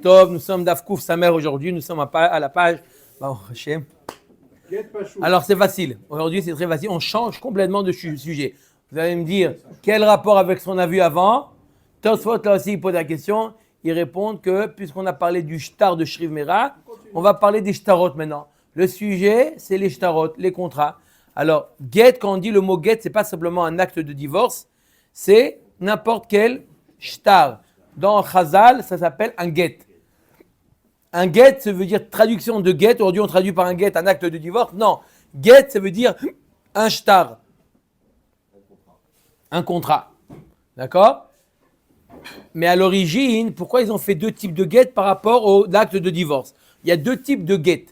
Tov, nous sommes d'Afkouf Samer aujourd'hui, nous sommes à la page. Alors c'est facile, aujourd'hui c'est très facile, on change complètement de sujet. Vous allez me dire, quel rapport avec ce qu'on a vu avant? Tosfot là aussi il pose la question, il répond que puisqu'on a parlé du shtar de Shriv Mera, on va parler des shtarot maintenant. Le sujet c'est les shtarot, les contrats. Alors get, quand on dit le mot get, c'est pas simplement un acte de divorce, c'est n'importe quel shtar. Dans Chazal, ça s'appelle un get. Un get, ça veut dire traduction de get. Aujourd'hui, on traduit par un get un acte de divorce. Non, get, ça veut dire un shtar. Un contrat. D'accord? Mais à l'origine, pourquoi ils ont fait deux types de get par rapport au acte de divorce? Il y a deux types de get.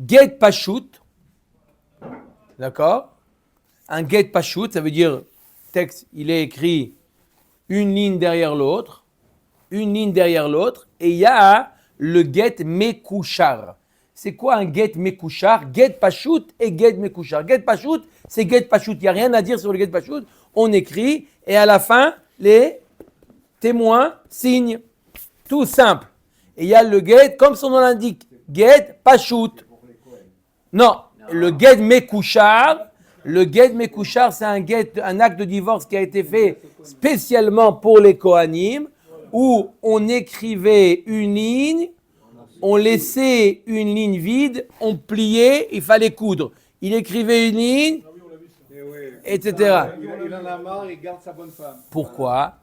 Get pashut. D'accord? Un get pashut, ça veut dire texte, il est écrit une ligne derrière l'autre. Une ligne derrière l'autre. Et il y a le get mekouchar. C'est quoi un get mekouchar? Get pashut et get mekouchar. Get pashut, c'est get pashut. Il n'y a rien à dire sur le get pashut. On écrit et à la fin, les témoins signent. Tout simple. Et il y a le get, comme son nom l'indique, get pashut. Non, le get mekouchar. Le get mekouchar, c'est un acte de divorce qui a été fait spécialement pour les Kohanim, où on écrivait une ligne, on laissait une ligne vide, on pliait, il fallait coudre. Il écrivait une ligne, etc. Il en a marre, il garde sa bonne femme. Pourquoi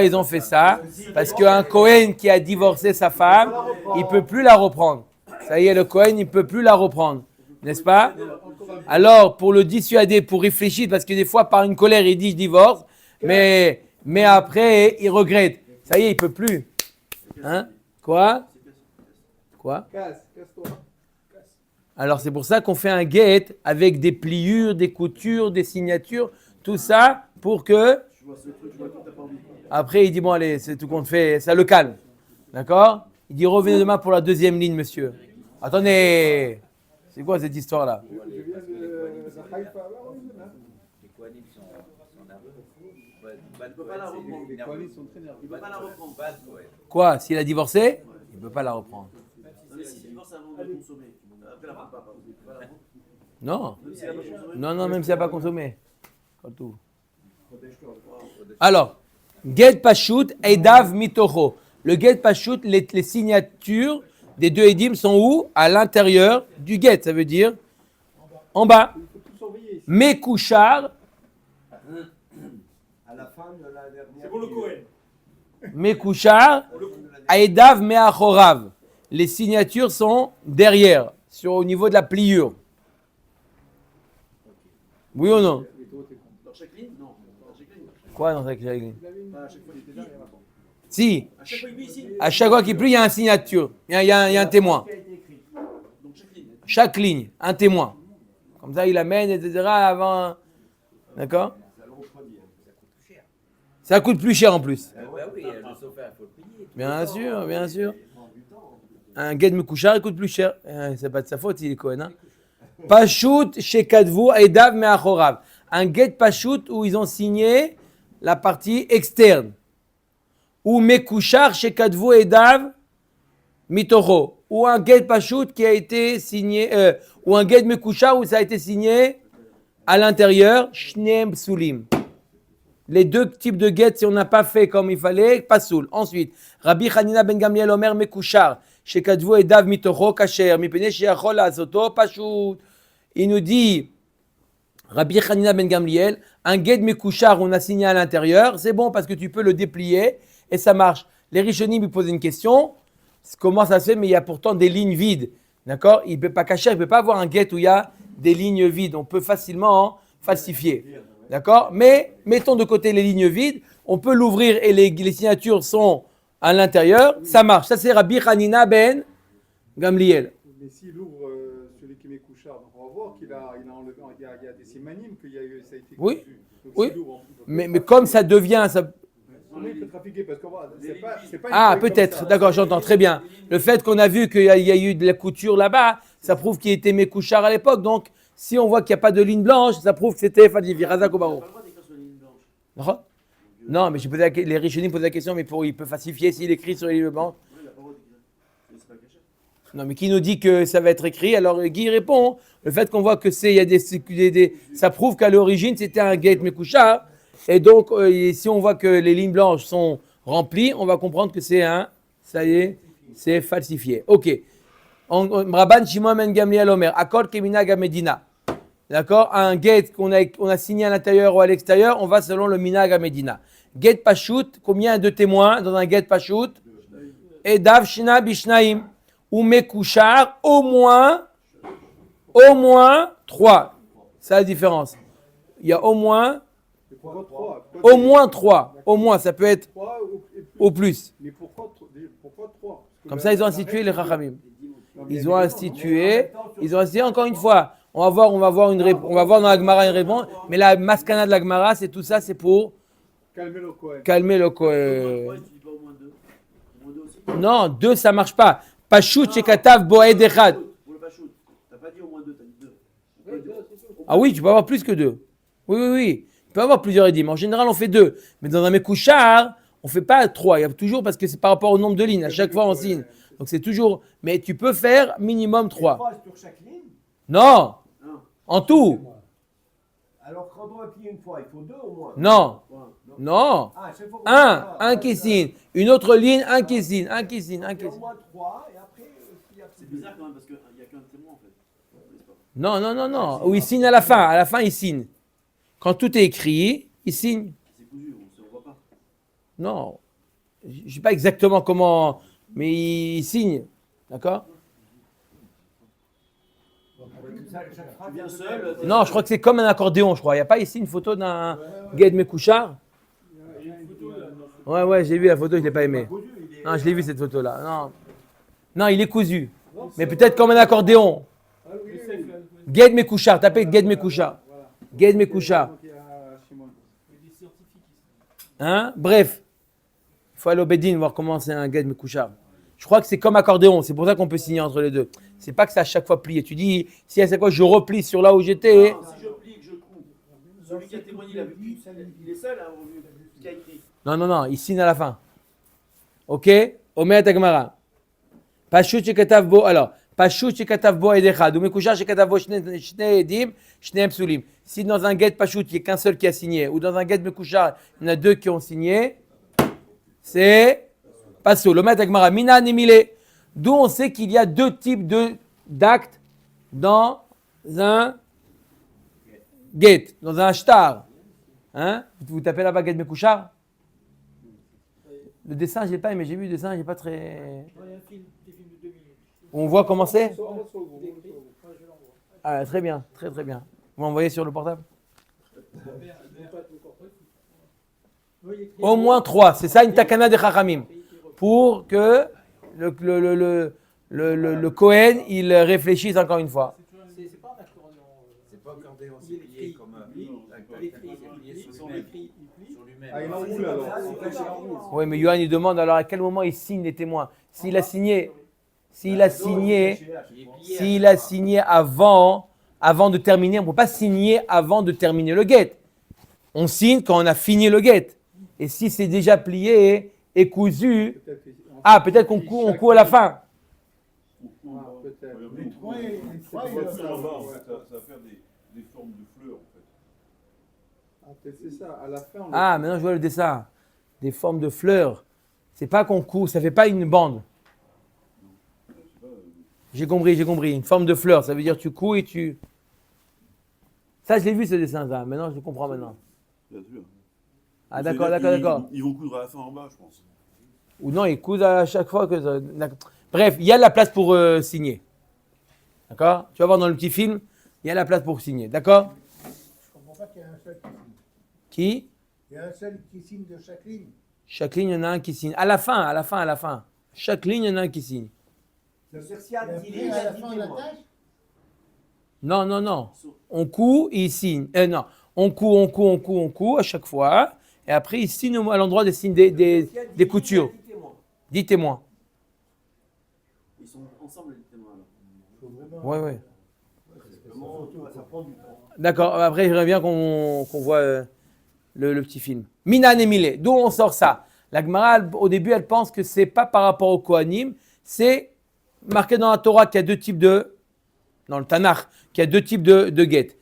ils ont fait ça? Parce qu'un Kohen qui a divorcé sa femme, il ne peut plus la reprendre. Ça y est, le Kohen, il ne peut plus la reprendre. N'est-ce pas? Alors, pour le dissuader, pour réfléchir, parce que des fois, par une colère, il dit « je divorce », mais après, il regrette. Ça y est, il ne peut plus. Hein? Quoi? Casse-toi. Alors, c'est pour ça qu'on fait un get avec des pliures, des coutures, des signatures, tout ça pour que... Après, il dit, bon, allez, c'est tout qu'on fait, ça le calme. D'accord? Il dit, revenez demain pour la deuxième ligne, monsieur. Attendez, c'est quoi cette histoire-là? Je viens de Haïfa. Les Kohanim sont nerveux. Il ne peut pas la reprendre. Les Kohanim sont très nerveux. Il ne peut pas la reprendre. Pas de Kohen. Quoi? S'il a divorcé, il ne peut pas la reprendre. Non, mais s'il divorce avant de consommer, après la reprend pas. Il peut pas la reprendre. Non. Même s'il n'a pas consommé. Non, même s'il n'a pas consommé. Pas tout. Alors, get pashut, edav mitocho. Le get pashut, les signatures des deux édim sont où? À l'intérieur du get, ça veut dire en bas. Il faut tout surveiller ici. Mekouchar, À la fin de la dernière. C'est pour le Cohen. Mekouchar, edav meachorav. Les signatures sont derrière, au niveau de la pliure. Oui ou non? Dans chaque ligne? Non. Dans chaque ligne. Quoi dans cette ligne? Pas à chaque fois, il était là. Si, À chaque fois, il met ici. à chaque fois qu'il plie, il y a une signature, il y a un témoin. Donc chaque ligne. Chaque ligne, un témoin. Comme ça, il amène, etc. avant. D'accord? Ça coûte plus cher en plus. Bah oui, le sofa, il faut le payer. Bien sûr, bien sûr. Un get mekouchar, il coûte plus cher. C'est pas de sa faute, il est Cohen. Hein? Pashut shekadvu edav meachorav. Un get pashut où ils ont signé la partie externe. Ou mekouchar shekadvu edav mitocho. Ou un get pashut qui a été signé, ou un get mekouchar où ça a été signé à l'intérieur. Shneem psulim. Les deux types de get, si on n'a pas fait comme il fallait, pas soul. Ensuite, Rabbi Hanina ben Gamliel Omer mekouchar. Shekadvu edav mitocho kasher. Mipene sheyachol azoto pashut. Il nous dit, Rabbi Hanina ben Gamliel, un get mekouchar, on a signé à l'intérieur, c'est bon parce que tu peux le déplier et ça marche. Les Rishonim lui posent une question, comment ça se fait, mais il y a pourtant des lignes vides. D'accord? Il ne peut pas cacher, il ne peut pas avoir un get où il y a des lignes vides. On peut facilement falsifier. D'accord? Mais mettons de côté les lignes vides, on peut l'ouvrir et les signatures sont à l'intérieur, ça marche. Ça c'est Rabbi Hanina ben Gamliel. Mais s'il ouvre celui qui met couchard, donc on va voir qu'il a enlevé, il y a des simanim, ça a été Oui. cousu. Donc, Oui. s'il ouvre, Mais comme ça devient... Ça... comment il peut trafiquer? Parce que c'est pas une Ah, feuille peut-être, comme ça. d'accord, j'entends, très bien. Le fait qu'on a vu qu'il y a eu de la couture là-bas, ça prouve qu'il était Mekouchar à l'époque. Donc, si on voit qu'il n'y a pas de ligne blanche, ça prouve que c'était Fadivi, Razak ou Barou. Pas le droit d'écrire sur une ligne blanche. D'accord? Non, mais les Rishonim posent la question, mais il peut falsifier s'il écrit sur les livres blancs. Oui, il a pas le droit d'écrire. Mais c'est pas caché. Non, mais qui nous dit que ça va être écrit? Alors Guy répond, le fait qu'on voit que il y a ça prouve qu'à l'origine c'était un get mekouchar, et donc si on voit que les lignes blanches sont remplies, on va comprendre que ça y est, c'est falsifié. Ok. Rabban Shimon ben Gamliel Omer, Akol Keminag Medina. D'accord? Un get qu'on a signé à l'intérieur ou à l'extérieur, on va selon le Minag à Medina. Get Pashut, combien de témoins dans un get Pashut? Et Dav Shina Bishnaim. Ou Mekouchar, au moins 3. C'est la différence. Il y a au moins 3. Au moins, ça peut être 3 au plus. Mais pourquoi 3? Comme ça, ils ont institué les Chachamim. Ils ont institué, encore une fois. On va voir dans la Gemara une réponse. Mais la maskana de la Gemara, c'est tout ça, c'est pour calmer le Kohen. Pourquoi tu dis pas au moins 2? Au moins 2 aussi? Non, 2, ça marche pas. Pashut shekatav boed echad. Pour le Pashut. T'as pas dit au moins 2, t'as dit 2. Ah oui, tu peux avoir plus que 2. Oui. Tu peux avoir plusieurs édimes. En général, on fait 2. Mais dans un mekouchar, on fait pas 3. Il y a toujours, parce que c'est par rapport au nombre de lignes. À chaque fois, on signe. Donc c'est toujours. Mais tu peux faire minimum 3. 3 sur chaque ligne. Non. En tout. Alors quand on appuie une fois, il faut 2 au moins. Non. Ouais, non. Non. Ah, chaque fois qu'on fait ça, Un qui signe. Une autre ligne, un qui signe. il y a au moins 3 et après, s'il y a C'est bizarre quand même parce qu'il n'y a qu'un témoin en fait. N'est-ce pas? Non. Ou il signe à la fin. À la fin, il signe. Quand tout est écrit, il signe. C'est cousu, on ne voit pas. Non. Je ne sais pas exactement comment, mais il signe. D'accord? Tu viens seul. Non, je crois que c'est comme un accordéon, je crois. Il n'y a pas ici une photo d'un Gued Mekouchar? Ouais, j'ai vu la photo, je ne l'ai pas aimé. Non, je l'ai vu cette photo-là. Non, il est cousu. Mais peut-être comme un accordéon. Gued Mekouchar, tapez Gued Mekouchar. Gued Mekouchar. Hein? Bref. Il faut aller au Bedin voir comment c'est un Gued Mekouchar. Je crois que c'est comme accordéon, c'est pour ça qu'on peut signer entre les deux. C'est pas que c'est à chaque fois plié. Tu dis, si à chaque fois je replie sur là où j'étais. Non, si je plie, que je coupe. Celui qui a témoigné, il est seul, hein, qui a écrit. Non, il signe à la fin. Ok? Omer Tagmara. Pashut shekatav bo. Alors, Pashut shekatav bo edechad. Ou mekouchar shekatav bo shne edim, shne psulim. Si dans un get Pashut, il n'y a qu'un seul qui a signé, ou dans un get mekouchar, il y en a 2 qui ont signé, c'est passo. Omer Tagmara. Mina nemile. D'où on sait qu'il y a 2 types d'actes dans un get, dans un shtar. Hein? Vous tapez là-bas get mekouchar? Le dessin, je l'ai pas aimé. J'ai vu le dessin, il n'est pas très. On voit comment c'est? Ah, très bien, très bien. Vous m'envoyez sur le portable? Au moins 3. C'est ça une takana de Chachamim. Pour que le Kohen, il réfléchisse encore une fois. C'est pas un accordéon. C'est pas accordéon, c'est plié comme sur lui-même. Ah, il enroule alors. Oui, mais Yohan, il demande alors à quel moment il signe les témoins. S'il a signé avant de terminer, on ne peut pas signer avant de terminer le guet. On signe quand on a fini le guet. Et si c'est déjà plié et cousu, peut-être qu'on coud à la fin. Peut-être. Ça va faire des formes de fleurs en fait. Peut-être c'est ça. À la fin, on Maintenant je vois le dessin. Des formes de fleurs. C'est pas qu'on coud, ça fait pas une bande. J'ai compris. Une forme de fleur, ça veut dire tu couds et tu. Ça, je l'ai vu ce dessin là. Maintenant, je le comprends maintenant. Bien sûr. Ah d'accord. Ils vont coudre à la fin en bas, je pense. Ou non, ils coudent à chaque fois que. D'accord. Bref, il y a la place pour signer. D'accord? Tu vas voir dans le petit film, il y a la place pour signer. D'accord? Je comprends pas qu'il y a un seul qui signe. Qui? Il y a un seul qui signe de chaque ligne. Chaque ligne, il y en a un qui signe. À la fin. Chaque ligne, il y en a un qui signe. Ça veut dire s'il y a 10 lignes, il y a 10 témoins. Non. On coud et il signe. Non. On coud à chaque fois. Et après, il signe à l'endroit des signes des coutures. 10 témoins. Ils sont ensemble les témoins alors. Ouais. Ça prend du temps. D'accord. Après, j'aimerais bien qu'on voit le petit film. Minan Emile, d'où on sort ça? La Gemara, au début, elle pense que c'est pas par rapport au Kohanim, c'est marqué dans la Torah qu'il y a deux types dans le Tanakh, qu'il y a deux types de guettes.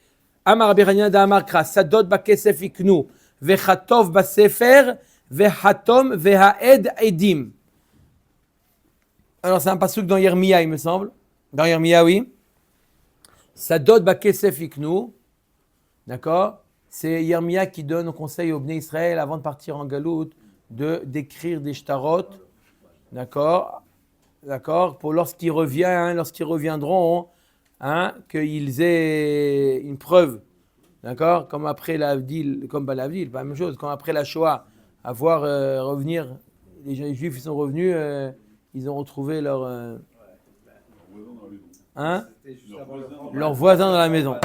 Amar Rabbi Hanina d'Amar Kras, Sadot bakesef iknu, vechatov basefer, vehatom vehaed edim. Alors c'est un pasuk dans Yermia, il me semble. Dans Yermia, oui. Sadot bakesef iknu. D'accord? C'est Yermia qui donne conseil au Bnei Israël avant de partir en Galout d'écrire des shtarot. D'accord? D'accord? Pour lorsqu'ils reviendront, qu'ils aient une preuve. D'accord? Comme après l'Avdil, pas la même chose, comme après la Shoah, à voir revenir, les Juifs ils sont revenus, ils ont retrouvé leur voisin dans la maison.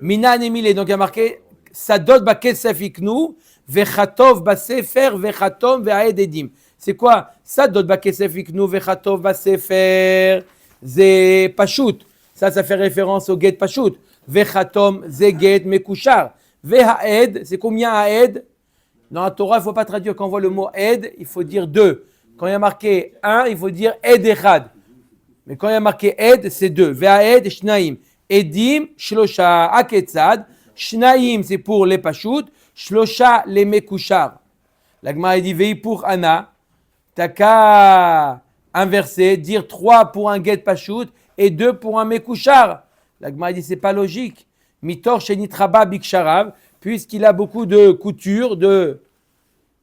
Minan Emile, donc il y a marqué Sadot bakesef iknu, vechatov basefer, vechatom vehaed edim. C'est quoi? Sadot bakesef iknu, vechatov basefer, c'est pashut. Ça fait référence au get pashut. Vechatom, c'est get mekushar. Vehaed, c'est combien haed? Dans la Torah, il ne faut pas traduire. Quand on voit le mot ed, il faut dire deux. Quand il y a marqué un, il faut dire ed echad. Mais quand il y a marqué ed, c'est deux. Vehaed, shnaim. Edim, shlosha, aketzad. Shnaim, c'est pour les pashut. Shlosha, les mekushar. La Gemara dit vei pour ana. T'as qu'à inverser, dire 3 pour un get pashut et 2 pour un mekushar. La Gemara dit c'est pas logique. Mitor shenitraba biksharav, puisqu'il a beaucoup de couture,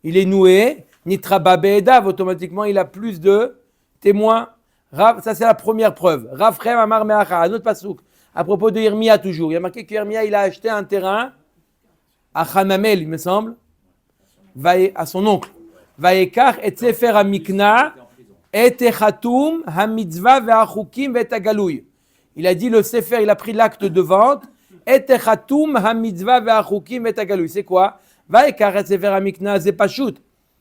il est noué. Nitraba be'edav, automatiquement il a plus de témoins. Rav, ça c'est la première preuve. Rav Chem Amar Meacha, un autre pasouk. À propos de Yermia toujours, il y a marqué que Yermia il a acheté un terrain à Hanamel, il me semble, à son oncle. Vayekach et sefer hamikna et echatoum hamitzvah ve'achukim ve'etagalouy. Il a dit le sefer, il a pris l'acte de vente. Et echatoum hamitzvah ve'achukim ve'etagalouy. C'est quoi? Vayekach et sefer hamikna c'est pashut.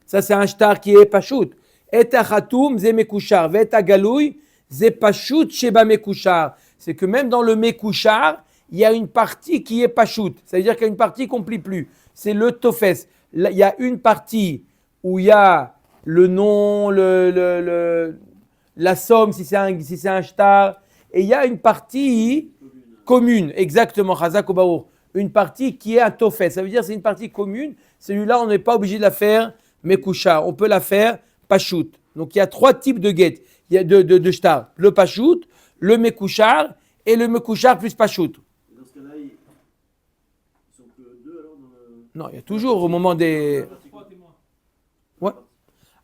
Ça c'est un shtar qui est pashut. Et echatoum c'est mekushar. Ve'etagalouy c'est pashut sheba mekushar. C'est que même dans le mekushar, il y a une partie qui est pashut. Ça veut dire qu'il y a une partie qu'on ne plie plus. C'est le tofes. Il y a une partie où il y a le nom, la somme, si c'est un shtar, et il y a une partie commune, exactement, Chazak Obaour, une partie qui est un tofes. Ça veut dire que c'est une partie commune. Celui-là, on n'est pas obligé de la faire mekushar. On peut la faire pashut. Donc, il y a 3 types de get. Il y a de shtar. Le pashut, le mekushar et le mekushar plus pashut. Dans ce cas-là, ils sont que 2 alors dans le... Non, il y a toujours au moment des... Ouais.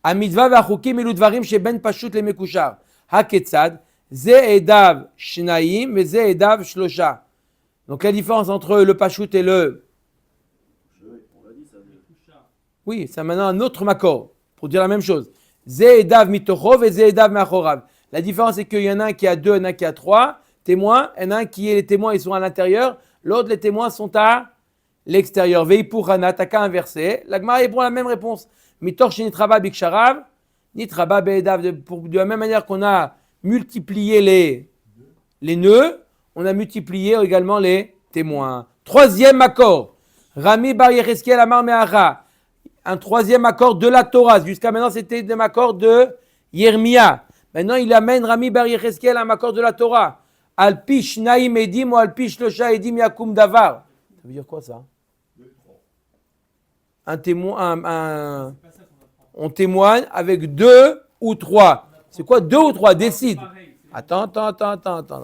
Amitzvah v'achukim elu dvarim sheben pashut le mekushar. Haketzad, ze edav shnaim ve ze edav shlosha. Donc la différence entre le pashut et le... On l'a dit ça. Oui, c'est maintenant un autre makor pour dire la même chose. Ze edav mitochov et ze edav meachorav. La différence c'est qu'il y en a un qui a 2, il y en a un qui a 3 témoins. Il y en a un qui est les témoins, ils sont à l'intérieur. L'autre, les témoins sont à l'extérieur. Vei pour Hana, t'as qu'à inverser. La Gemara répond la même réponse. Mitor shenitraba biksharav, nitraba be'edav. De la même manière qu'on a multiplié les nœuds, on a multiplié également les témoins. Troisième accord. Rami bar Yecheskel amar me'acha. Un troisième accord de la Torah. Jusqu'à maintenant, c'était un accord de Yermia. Maintenant, il amène Rami bar Yecheskel à un accord de la Torah. Alpi shnaim edim ou alpi shlosha edim yakum davar. Ça veut dire quoi ça? Un témoin, on témoigne avec 2 ou 3. C'est quoi 2 ou 3? Décide. Attends.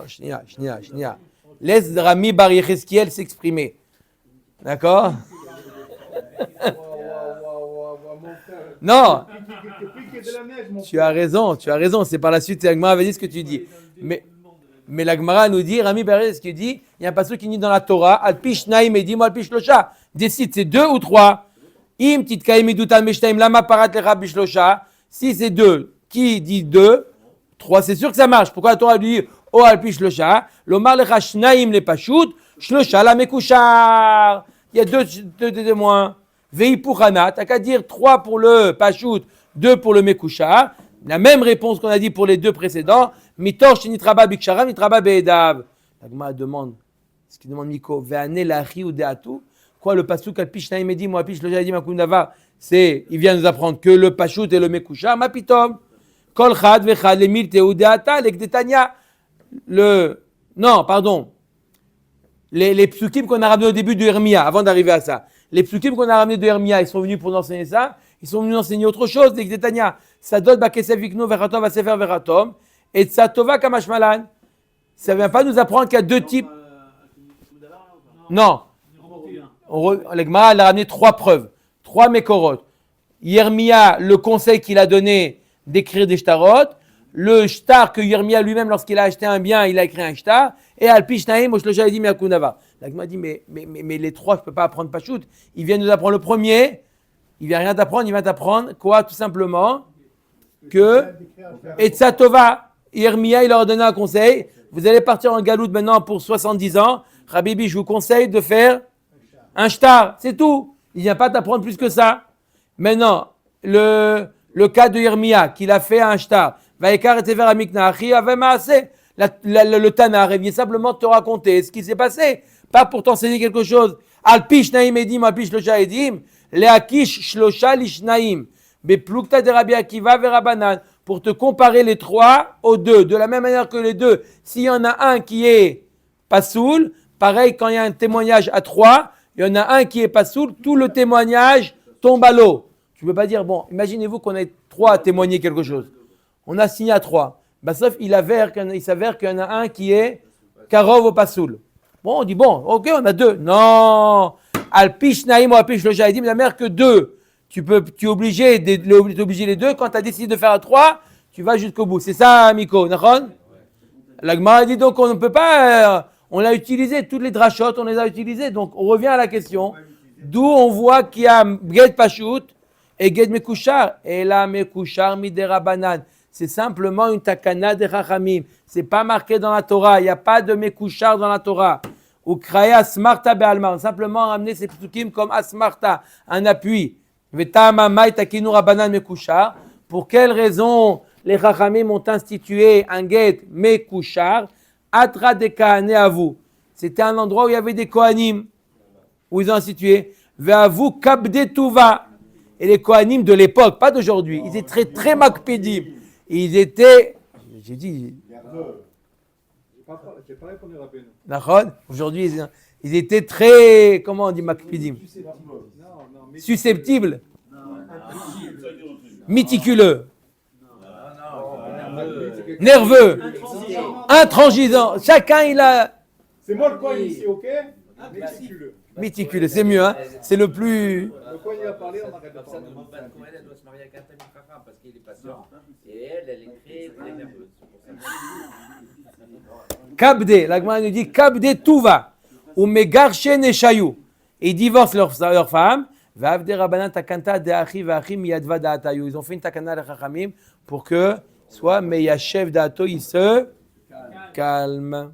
Shnia. Laisse Rami bar Yecheskel s'exprimer. D'accord? Non. Tu as raison. C'est par la suite, la Gemara va dire ce que tu dis. Mais la Gemara nous dit, Rami bar Yecheskel dit, il y a un passage qui dit dans la Torah, Alpi shnaim edim ou alpi shlosha. Décide, c'est 2 ou 3. Im titkaim idutan meshtaim lama parat lecha bishlosha. Si c'est 2, qui dit 2? 3, c'est sûr que ça marche. Pourquoi la Torah lui dit O alpi shlosha? Lomar lecha shnaim le pashut, shlosha la mekushar. Il y a 2 témoins. Vei pour Hana, t'as qu'à dire 3 pour le pashut, 2 pour le mekushar. La même réponse qu'on a dit pour les 2 précédents. Mitor shenitraba biksharav, nitraba be'edav. La Gemara demande, ce qu'il demande Nico, ve'ane lachi ou de'atu. Quoi, le pasuk al pishnaim edim ou al pish lo jadim akundava, c'est, il vient nous apprendre que le pashut et le mekushar, ma pitom. Kol chad vechad le mil teudeata lekdetania. Non, pardon. Les psukim qu'on a ramenés au début de Hermia, avant d'arriver à ça. Les psukim qu'on a ramenés de Hermia, ils sont venus pour nous enseigner ça. Ils sont venus enseigner autre chose, lekdetania. Sadot bakesef vikno veratov vasefer veratom. Et tsatova kamashmalan. Ça ne vient pas nous apprendre qu'il y a deux types. Non. Le Gemara a ramené 3 preuves, 3 mékorot. Yermia, le conseil qu'il a donné d'écrire des shtarot. Le shtar que Yermia lui-même, lorsqu'il a acheté un bien, il a écrit un shtar. Et Alpishnaim, Moshloja dit Miakunava. La Gemara dit, mais les 3, je ne peux pas apprendre Pashut. Il vient nous apprendre le premier. Il ne vient rien t'apprendre, il va t'apprendre quoi, tout simplement que Etzatova, Yermia, il leur a donné un conseil. Vous allez partir en galoute maintenant pour 70 ans. Habibi, je vous conseille de faire un shtar, c'est tout. Il ne vient pas t'apprendre plus que ça. Maintenant, le cas de Yermia, qu'il a fait un shtar. Le Tanar vient simplement te raconter ce qui s'est passé. Pas pour t'enseigner quelque chose. Alpish naim edim, alpish shlosha edim. Leakish shlosha lishnaim. Beplukta de Rabbi Akiva verabanan. Pour te comparer les 3 aux 2. De la même manière que les 2, s'il y en a un qui est pas soul, pareil, quand il y a un témoignage à 3, il y en a un qui est pas soul, tout le témoignage tombe à l'eau. Tu ne peux pas dire, bon, imaginez-vous qu'on ait 3 à témoigner quelque chose. On a signé à 3. Bah, sauf il s'avère qu'il y en a un qui est karov ou pas soul. Bon, on dit, bon, ok, on a 2. Non, alpish naim ou alpish lo jaïdim, la mère que 2. Tu es obligé d'obliger les 2. Quand tu as décidé de faire à 3, tu vas jusqu'au bout. C'est ça, Miko, Nahon? La Gemara dit donc on ne peut pas, on l'a utilisé, toutes les drachotes, on les a utilisées. Donc on revient à la question, d'où on voit qu'il y a Ged Pashut et Ged Mekushar. Et là, Mekushar midera banan. C'est simplement une takana de Chachamim. C'est pas marqué dans la Torah. Il n'y a pas de Mekushar dans la Torah. Ou kraya asmarta be'alma. Simplement ramener ces psukim comme asmarta, un appui. Vetama mai takinu rabanan Mekushar. Pour quelle raison les Chachamim ont institué un guet Mekushar, Atra de Kahane à vous. C'était un endroit où il y avait des Kohanim, où ils ont institué. Ve'avu kabde tuva. Et les Kohanim de l'époque, pas d'aujourd'hui, ils étaient très, très makpedim. Ils étaient, j'ai dit, J'ai pas répondu à Rabbeinu. d'accord, aujourd'hui, ils étaient très, comment on dit makpedim? Susceptibles. Méticuleux. Nerveux, intransigeant. Chacun il a. C'est moi le coin ici, ok? Méticuleux. Méticuleux, c'est mieux, hein. C'est le plus. Le coin il a parlé, on arrête de Comme ça, parler. ne demande pas de Cohen, elle doit se marier avec un Tamil Chacham parce qu'il est patient. Et elle est très, très nerveuse. Kabde, la Gemara nous dit Kabde tuva ou megarshe neshayu. Ils divorcent leur femme. Va'avde rabanan takanta de achi va'achim yadva da'atayu. Ils ont fait une takana de chachamim pour que soit meyachev da'ato, il se calme.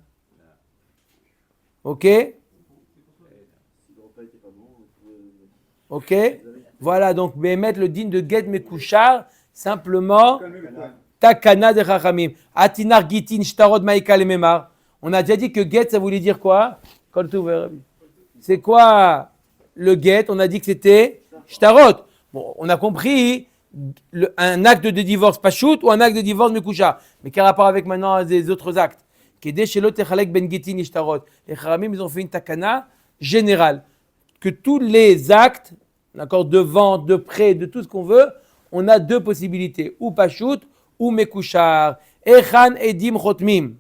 Ok? Ok? Voilà, donc mettre le din de Ged Mekushar, simplement takana de chachamim. Atinar gitin shtarod maïka le memar. On a déjà dit que Ged, ça voulait dire quoi? C'est quoi le Ged? On a dit que c'était shtarot. Bon, on a compris un acte de divorce pashut ou un acte de divorce mekushar. Mais quel rapport avec maintenant les autres actes? Kedé shelo techalek ben gitin shtarot. Les chachamim, ils ont fait une takana générale. Que tous les actes, d'accord, de vente, de prêt, de tout ce qu'on veut, on a 2 possibilités, ou pashut ou mekushar. Echan edim chotmim.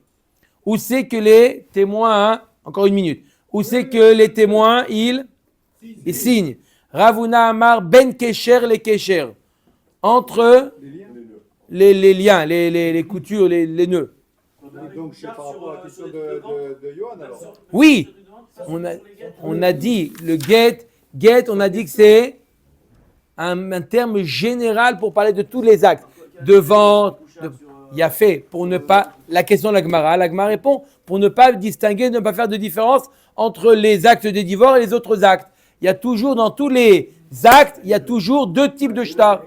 Où c'est que les témoins, hein, encore une minute, où c'est que les témoins, ils signent. Ravuna Amar ben kesher les kesher. Entre les liens, les coutures, les nœuds. Donc c'est par rapport à la question de Johan alors. Oui, on a dit le get, on a dit que c'est un terme général pour parler de tous les actes de vente. Il y a fait pour ne pas. La question de la Gemara répond pour ne pas distinguer, ne pas faire de différence entre les actes de divorce et les autres actes. Il y a toujours dans tous les actes, il y a toujours 2 types de shtar.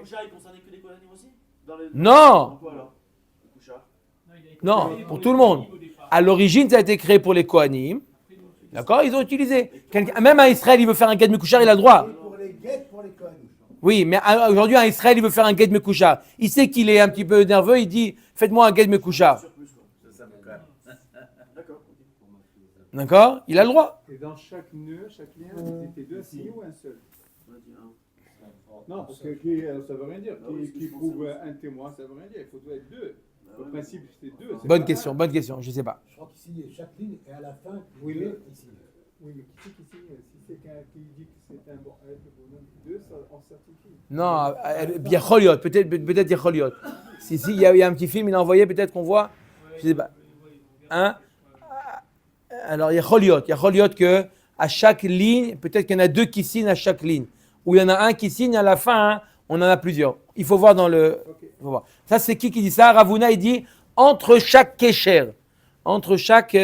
Non, non, pour tout le monde. À l'origine, ça a été créé pour les Kohanim. D'accord? Ils ont utilisé. Même un Israël, il veut faire un get mekouchar, il a le droit. Pour les guettes, pour les Kohanim. Oui, mais aujourd'hui, un Israël, il veut faire un get mekouchar. Il sait qu'il est un petit peu nerveux, il dit, faites-moi un get mekouchar. D'accord? Il a le droit. Et dans chaque nœud, chaque lien, ils étaient deux assignés ou un seul? Non, parce que ça veut rien dire. Qui prouve un témoin, ça veut rien dire. Il faut être deux. Au principe, c'est deux. c'est Bonne pas question, bonne question, je sais pas. Je crois qu'il signe chaque ligne et à la fin, Oui, il mais- signe. Oui, mais qui c'est qui signe? Si c'est quelqu'un qui dit que c'est un bonhomme deux, ça on certifie. Non, bien Choliot, peut-être il y a Choliot. Si, il y a un petit film, il a envoyé, peut-être qu'on voit. Je sais pas. Hein? Alors, il y a Choliot que à chaque ligne, peut-être qu'il y en a deux qui signent à chaque ligne. Ou il y en a un qui signe à la fin, hein, on en a plusieurs. Il faut voir dans le. Il faut voir. Ça, c'est qui dit ça? Ravuna, il dit entre chaque kécher, entre chaque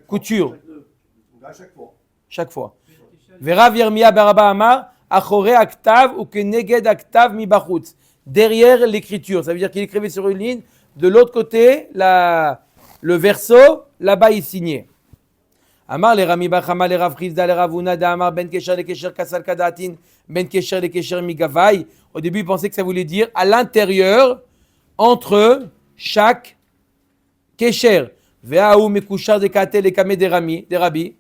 couture, À chaque fois. chaque fois. Verav Yermia Baraba Amar, Achore Aktav ou Keneged Aktav mi bachutz. Derrière l'écriture, ça veut dire qu'il écrivait sur une ligne, de l'autre côté, le verso, là-bas il signait. Amar le Rami Bachama le Rav Chizda le Ravuna de Amar ben Kesher le Kesher Kasal Kadatin ben Kesher le Kesher mi Gavai. Au début, il pensait que ça voulait dire à l'intérieur, entre chaque Kesher. Ve'ahu mekushar de Katel et Kame des Rabbi.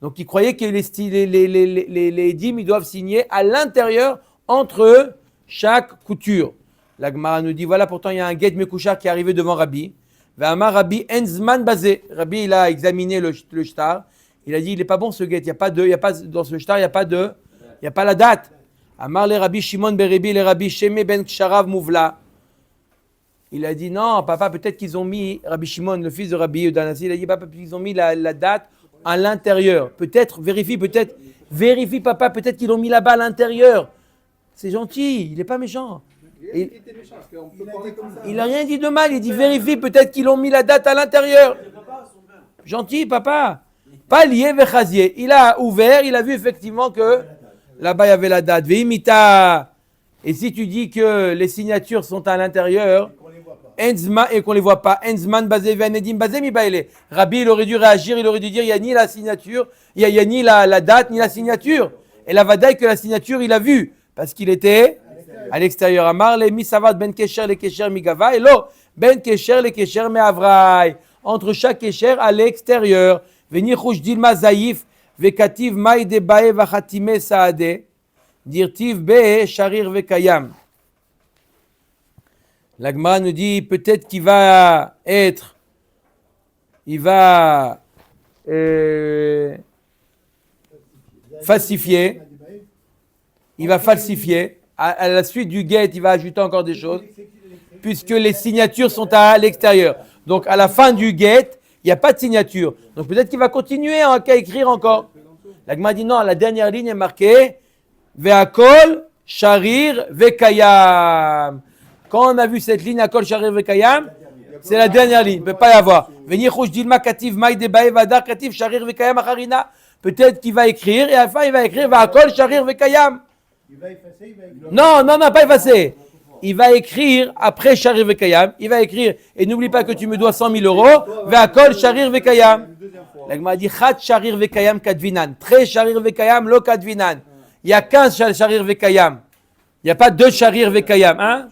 Donc il croyait que les dîmes, ils doivent signer à l'intérieur, entre chaque couture. La Gemara nous dit, voilà, pourtant il y a un get mekushar qui est arrivé devant Rabbi. Ve'amar Rabbi enzman bazé. Rabbi, il a examiné le shtar. Il a dit, il n'est pas bon ce get. Il y a pas dans ce shtar, il n'y a pas la date. Amar le Rabbi Shimon Berebi, le Rabbi Sheme ben Ksharav Mouvla. Il a dit, non, papa, peut-être qu'ils ont mis, Rabbi Shimon, le fils de Rabbi Yodanasi, il a dit, papa, ils ont mis la date à l'intérieur. Vérifie, papa, peut-être qu'ils l'ont mis là-bas à l'intérieur. C'est gentil, il n'est pas méchant. Il était méchant, parce qu'on peut parler comme ça. Il n'a rien dit de mal, il dit vérifie, peut-être qu'ils l'ont mis la date à l'intérieur. Gentil, papa. Pas lié vechazier. Il a ouvert, il a vu effectivement que là-bas il y avait la date. Veimita. Et si tu dis que les signatures sont à l'intérieur, et qu'on ne les voit pas, Enzman bazé ve'anedim bazé mi baile. Rabbi, il aurait dû réagir, il aurait dû dire il n'y a ni la signature, il n'y a ni la date, ni la signature. Et la vadaï que la signature, il a vu, parce qu'il était à l'extérieur. Amar le misavat ben kesher le kesher mi gava, et lo, ben kesher le kesher me avrai. Entre chaque kesher à l'extérieur. Veni chouch dilma zaïf, vekativ maï de bae vachatime saade, dirtiv be sharir vekayam. La Gemara nous dit peut-être qu'il va falsifier. Il va falsifier. À la suite du get, il va ajouter encore des choses, puisque les signatures sont à l'extérieur. Donc à la fin du get, il n'y a pas de signature. Donc peut-être qu'il va continuer à écrire encore. La Gemara dit non, la dernière ligne est marquée Ve'akol sharir vekayam. Quand on a vu cette ligne Akol sharir vekayam, c'est la dernière ligne. Il ne peut pas y avoir. Venir chouch dilma kativ maï de bae vadar kativ sharir vekayam acharina. Peut-être qu'il va écrire et à la fin il va écrire Ve'akol sharir vekayam. Il va effacer, il va écrire. Non, pas effacer. Il va écrire après sharir vekayam. Il va écrire et n'oublie pas que tu me dois 100 000 euros. Ve'akol sharir vekayam. La Gemara dit Chat sharir vekayam kadvinan. Très sharir vekayam lo kadvinan. Il y a 15 sharir vekayam. Il n'y a pas 2 sharir vekayam. Hein?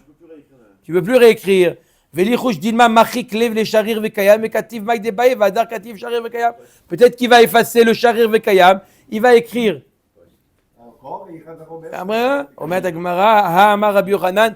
Tu ne peux plus réécrire. Velichouch dilma machik lev le sharir vekayam et kativ maï de bae vadar kativ sharir vekayam. Peut-être qu'il va effacer le sharir vekayam. Il va écrire. Encore, il va remettre. Après, Omet Agmara, Ha'amar Rabbi Yochanan,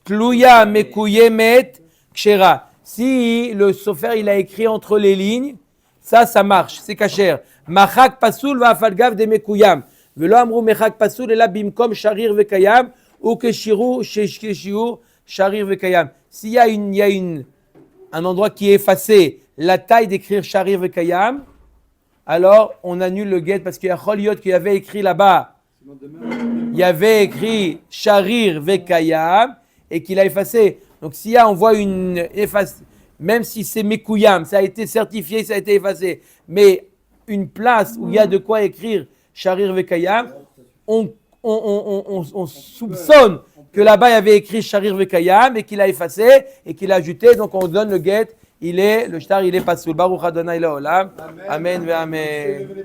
Tluya mekuyemet kshera. Si le sofer il a écrit entre les lignes, ça marche, c'est kasher. Machak pasul va afalgav de mekuyam. Velo amru mechak pasul ela bimkom sharir vekayam ou keshiru sheshiur sharir vekayam. S'il y a un endroit qui est effacé, la taille d'écrire sharir vekayam, alors on annule le get parce qu'il y a Choliot qui avait écrit là-bas. Il y avait écrit sharir vekayam et qu'il a effacé. Donc s'il y a, on voit une efface, même si c'est mekuyam, ça a été certifié, ça a été effacé, mais une place où il y a de quoi écrire sharir vekayam, on soupçonne que là-bas il y avait écrit sharir vekayam et qu'il a effacé et qu'il a ajouté, donc on donne le get le shtar il est pasoul. Baruch Adonai Leolam. Amen ve amen.